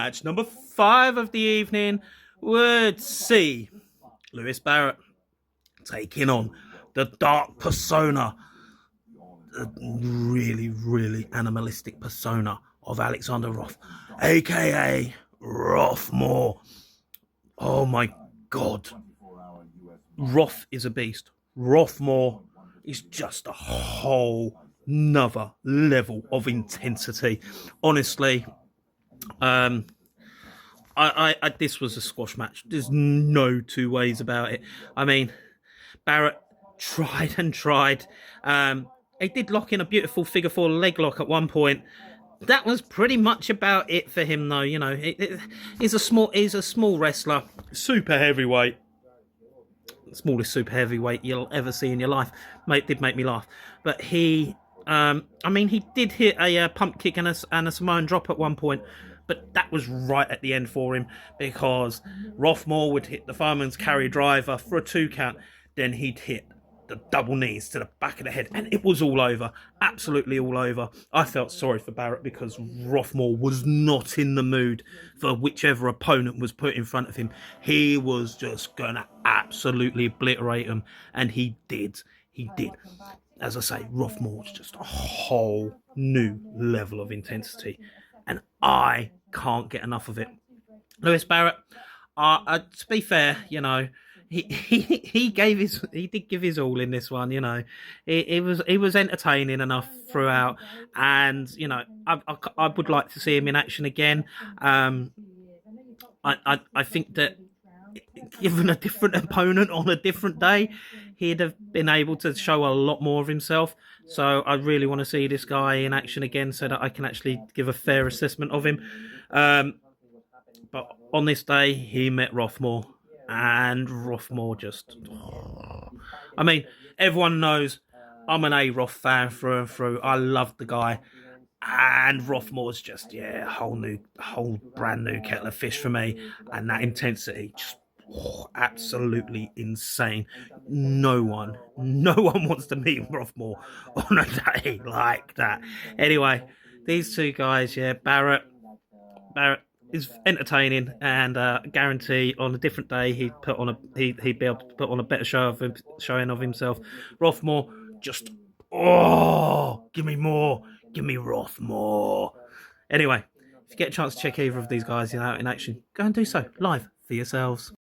match number 5 of the evening would see Lewis Barrett taking on the dark persona, the really animalistic persona of Alexander Roth, aka Rothmore. Oh my god, Roth is a beast. Rothmore is just a whole nother level of intensity. Honestly, this was a squash match. There's no two ways about it. I mean, Barrett tried and tried. He did lock in a beautiful figure 4 leg lock at one point. That was pretty much about it for him, though. You know, he's a small wrestler, super heavyweight, smallest super heavyweight you'll ever see in your life. Did make me laugh, but he, I mean, he did hit a pump kick and a Samoan drop at one point. But that was right at the end for him, because Rothmore would hit the fireman's carry driver for a 2 count. Then he'd hit the double knees to the back of the head, and it was all over. Absolutely all over. I felt sorry for Barrett, because Rothmore was not in the mood for whichever opponent was put in front of him. He was just going to absolutely obliterate him, and he did. He did. As I say, Rothmore's just a whole new level of intensity, and I can't get enough of it. Lewis Barrett, to be fair, you know, he did give his all in this one. You know, he was entertaining enough throughout, and you know, I would like to see him in action again. I think that given a different opponent on a different day, he'd have been able to show a lot more of himself. So I really want to see this guy in action again, so that I can actually give a fair assessment of him. But on this day, he met Rothmore, and Rothmore just... I mean, everyone knows I'm an A-Roth fan through and through. I love the guy. And Rothmore's just, a whole brand new kettle of fish for me. And that intensity, just absolutely insane. No one wants to meet Rothmore on a day like that. Anyway, these two guys, Barrett is entertaining, and guarantee on a different day he'd be able to put on a better showing of himself. Rothmore, just give me more, give me Rothmore. Anyway, if you get a chance to check either of these guys out in action, go and do so live for yourselves.